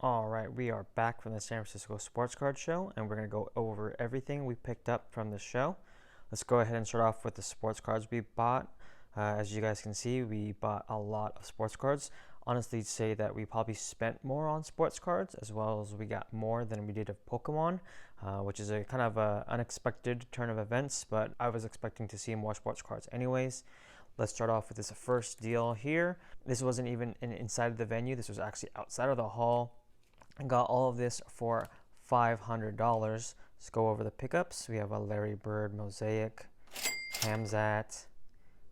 All right, we are back from the San Francisco Sports Card Show, and we're going to go over everything we picked up from the show. Let's go ahead and start off with the sports cards we bought. As you guys can see, we bought a lot of sports cards. Honestly, say that we probably spent more on sports cards, as well as we got more than we did of Pokemon, which is a kind of a unexpected turn of events, but I was expecting to see more sports cards anyways. Let's start off with this first deal here. This wasn't even inside of the venue. This was actually outside of the hall. I got all of this for $500. Let's go over the pickups. We have a Larry Bird Mosaic, Camzat,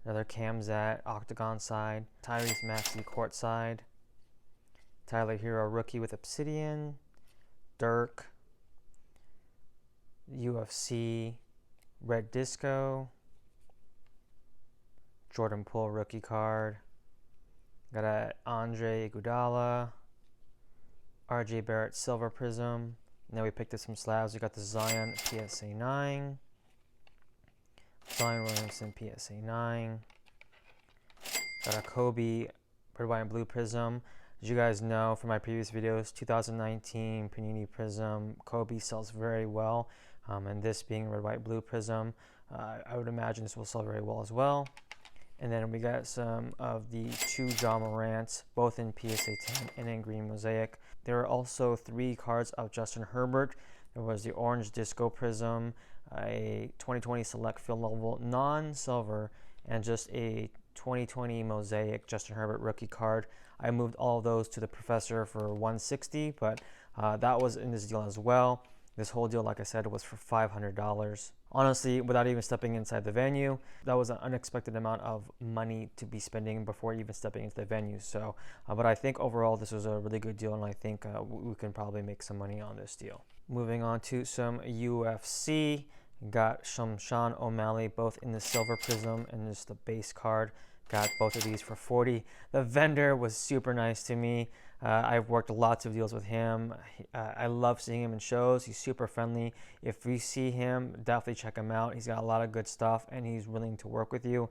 another Camzat Octagon side, Tyrese Maxey court side, Tyler Hero rookie with Obsidian, Dirk, UFC, Red Disco, Jordan Poole rookie card, got a Andre Iguodala, RJ Barrett Silver Prism. And then we picked up some slabs. We got the Zion PSA 9, Zion Williamson PSA 9, got a Kobe Red, White, and Blue Prism. As you guys know from my previous videos, 2019 Panini Prism Kobe sells very well, and this being Red, White, Blue Prism, I would imagine this will sell very well as well. And then we got some of the two Ja Morants, both in PSA 10 and in green mosaic. There are also 3 cards of Justin Herbert. There was the Orange Disco Prism, a 2020 Select Field Level non-silver, and just a 2020 Mosaic Justin Herbert rookie card. I moved all of those to the Professor for $160, but that was in this deal as well. This whole deal, like I said, was for $500. Honestly, without even stepping inside the venue, that was an unexpected amount of money to be spending before even stepping into the venue. So, but I think overall this was a really good deal, and I think we can probably make some money on this deal. Moving on to some UFC, got some Sean O'Malley, both in the silver prism and just the base card. Got both of these for $40. The vendor was super nice to me. I've worked lots of deals with him. I love seeing him in shows. He's super friendly. If we see him, definitely check him out. He's got a lot of good stuff, and he's willing to work with you.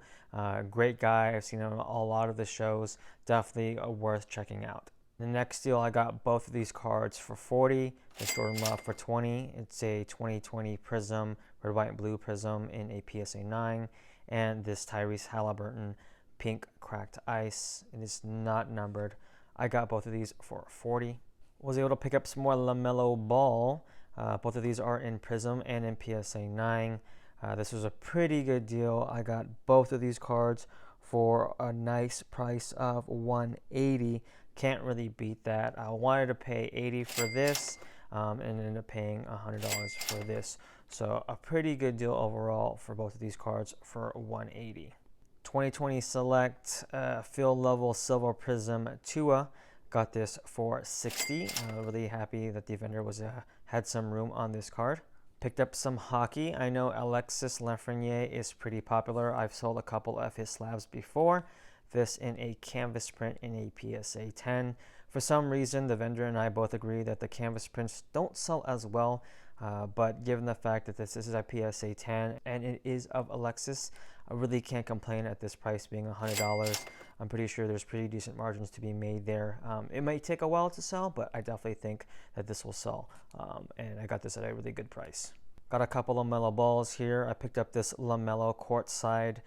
Great guy. I've seen him at a lot of the shows. Definitely worth checking out. The next deal, I got both of these cards for $40. This Jordan Love for $20. It's a 2020 Prism, Red, White, and Blue Prism in a PSA 9. And this Tyrese Halliburton Pink Cracked Ice. It is not numbered. I got both of these for $40. Was able to pick up some more LaMelo Ball. Both of these are in Prism and in PSA 9. This was a pretty good deal. I got both of these cards for a nice price of $180. Can't really beat that. I wanted to pay $80 for this and ended up paying $100 for this. So a pretty good deal overall for both of these cards for $180. 2020 Select Field Level Silver Prism Tua. Got this for $60. Really happy that the vendor had some room on this card. Picked up some hockey. I know Alexis Lafreniere is pretty popular. I've sold a couple of his slabs before. This in a canvas print in a PSA 10. For some reason, the vendor and I both agree that the canvas prints don't sell as well. But given the fact that this is a PSA 10 and it is of Alexis, I really can't complain at this price being $100. I'm pretty sure there's pretty decent margins to be made there. It might take a while to sell, but I definitely think that this will sell. And I got this at a really good price. Got a couple of LaMelo balls here. I picked up this LaMelo courtside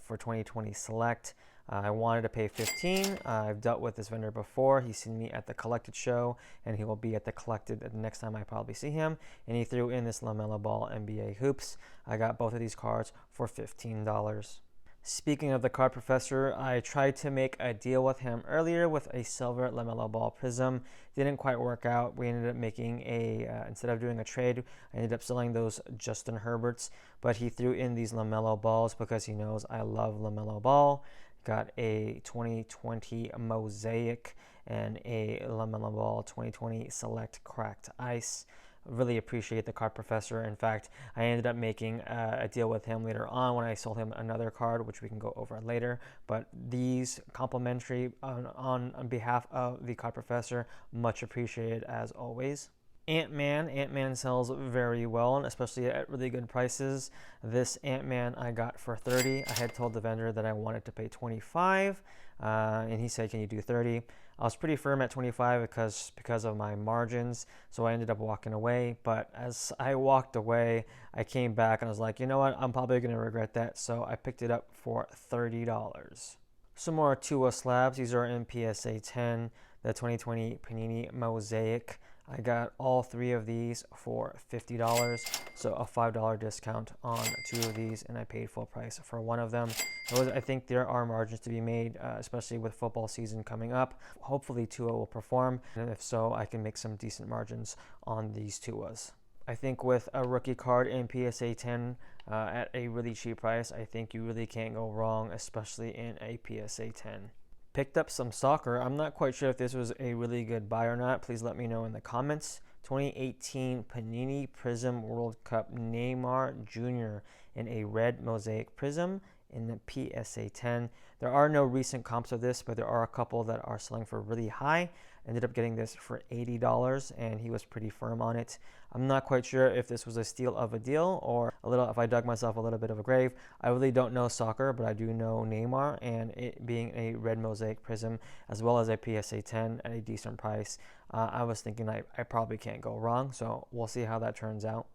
for 2020 Select. I wanted to pay $15. I've dealt with this vendor before. He's seen me at the Collected show, and he will be at the Collected the next time I probably see him. And he threw in this LaMelo Ball NBA Hoops. I got both of these cards for $15. Speaking of the card professor, I tried to make a deal with him earlier with a silver LaMelo Ball Prism. Didn't quite work out. We ended up making instead of doing a trade, I ended up selling those Justin Herberts. But he threw in these LaMelo Balls because he knows I love LaMelo Ball. Got a 2020 Mosaic and a LaMelo Ball 2020 Select Cracked Ice. Really appreciate the card professor. In fact, I ended up making a deal with him later on when I sold him another card, which we can go over later. But these complimentary on behalf of the card professor, much appreciated as always. Ant-Man sells very well, and especially at really good prices. This Ant-Man I got for $30. I had told the vendor that I wanted to pay $25, and he said, can you do $30? I was pretty firm at 25 because of my margins, so I ended up walking away. But as I walked away, I came back and I was like, you know what, I'm probably going to regret that, so I picked it up for $30. Some more Tua slabs. These are in PSA 10, the 2020 Panini Mosaic. I got all three of these for $50, so a $5 discount on two of these, and I paid full price for one of them. I think there are margins to be made, especially with football season coming up. Hopefully Tua will perform, and if so, I can make some decent margins on these Tuas. I think with a rookie card in PSA 10 at a really cheap price, I think you really can't go wrong, especially in a PSA 10. Picked up some soccer. I'm not quite sure if this was a really good buy or not. Please let me know in the comments. 2018 Panini Prism World Cup Neymar Jr. in a red mosaic prism in the PSA 10. There are no recent comps of this, but there are a couple that are selling for really high. Ended up getting this for $80, and he was pretty firm on it. I'm not quite sure if this was a steal of a deal or if I dug myself a little bit of a grave. I really don't know soccer, but I do know Neymar, and it being a red mosaic prism as well as a PSA 10 at a decent price, I was thinking I probably can't go wrong, so we'll see how that turns out.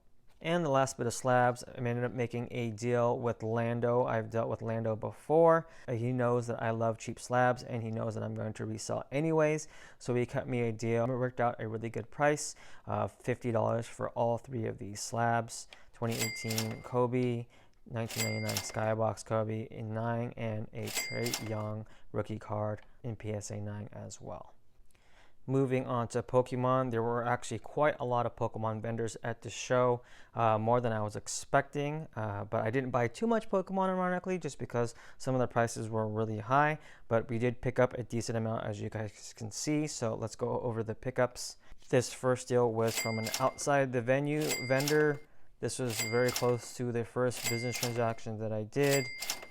And the last bit of slabs, I ended up making a deal with Lando. I've dealt with Lando before. He knows that I love cheap slabs, and he knows that I'm going to resell anyways. So he cut me a deal. It worked out a really good price of $50 for all three of these slabs. 2018 Kobe, 1999 Skybox Kobe in 9, and a Trae Young rookie card in PSA 9 as well. Moving on to Pokemon, there were actually quite a lot of Pokemon vendors at the show, more than I was expecting, but I didn't buy too much Pokemon ironically just because some of the prices were really high, but we did pick up a decent amount as you guys can see, so let's go over the pickups. This first deal was from an outside the venue vendor. This was very close to the first business transaction that I did.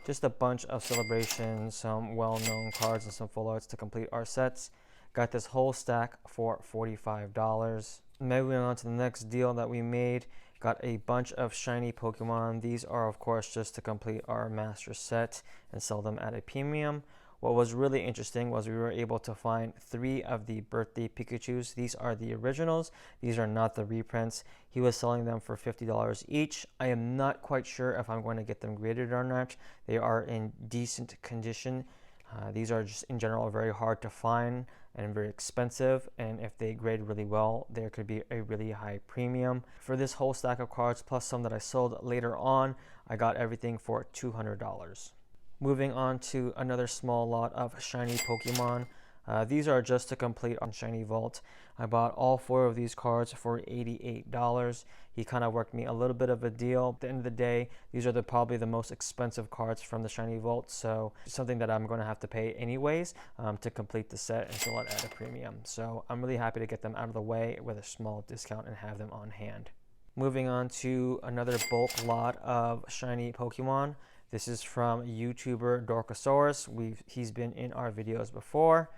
Just a bunch of celebrations, some well-known cards, and some full arts to complete our sets. Got this whole stack for $45. Moving on to the next deal that we made, got a bunch of shiny Pokemon. These are of course just to complete our master set and sell them at a premium. What was really interesting was we were able to find 3 of the birthday Pikachus. These are the originals. These are not the reprints. He was selling them for $50 each. I am not quite sure if I'm going to get them graded or not. They are in decent condition. These are just in general very hard to find and very expensive, and if they grade really well, there could be a really high premium. For this whole stack of cards, plus some that I sold later on, I got everything for $200. Moving on to another small lot of shiny Pokemon. These are just to complete on Shiny Vault. I bought all 4 of these cards for $88. He kind of worked me a little bit of a deal. At the end of the day, these are probably the most expensive cards from the Shiny Vault, so something that I'm going to have to pay anyways to complete the set and sell it at a premium. So I'm really happy to get them out of the way with a small discount and have them on hand. Moving on to another bulk lot of shiny Pokemon. This is from YouTuber Dorkosaurus. He's been in our videos before.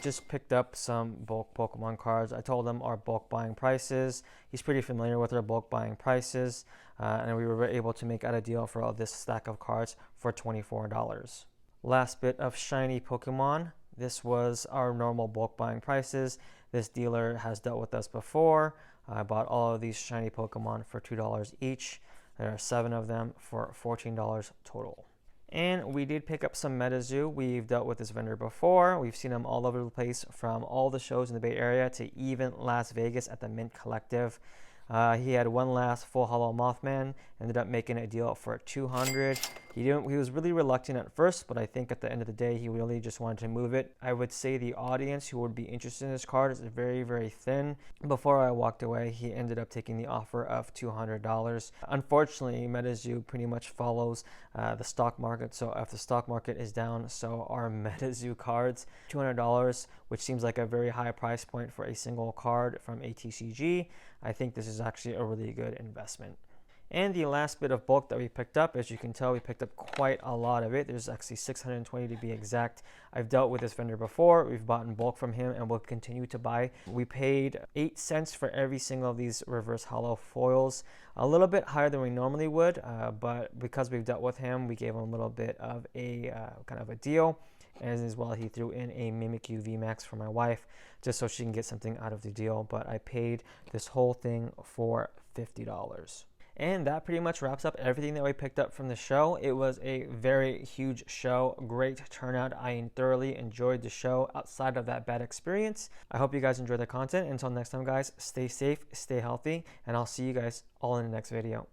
Just picked up some bulk Pokemon cards. I told him our bulk buying prices. He's pretty familiar with our bulk buying prices, and we were able to make out a deal for all this stack of cards for $24. Last bit of shiny Pokemon. This was our normal bulk buying prices. This dealer has dealt with us before. I bought all of these shiny Pokemon for $2 each. There are 7 of them for $14 total. And we did pick up some MetaZoo. We've dealt with this vendor before. We've seen him all over the place, from all the shows in the Bay Area to even Las Vegas at the Mint Collective. He had one last full hollow Mothman, ended up making a deal for $200. He was really reluctant at first, but I think at the end of the day, he really just wanted to move it. I would say the audience who would be interested in this card is very, very thin. Before I walked away, he ended up taking the offer of $200. Unfortunately, MetaZoo pretty much follows the stock market. So if the stock market is down, so are MetaZoo cards. $200, which seems like a very high price point for a single card from ATCG. I think this is actually a really good investment. And the last bit of bulk that we picked up, as you can tell, we picked up quite a lot of it. There's actually 620 to be exact. I've dealt with this vendor before. We've bought in bulk from him and we'll continue to buy. We paid 8 cents for every single of these reverse hollow foils. A little bit higher than we normally would, but because we've dealt with him, we gave him a little bit of a kind of a deal. And as well, he threw in a Mimikyu VMAX for my wife, just so she can get something out of the deal. But I paid this whole thing for $50. And that pretty much wraps up everything that we picked up from the show. It was a very huge show, great turnout. I thoroughly enjoyed the show outside of that bad experience. I hope you guys enjoyed the content. Until next time, guys, stay safe, stay healthy, and I'll see you guys all in the next video.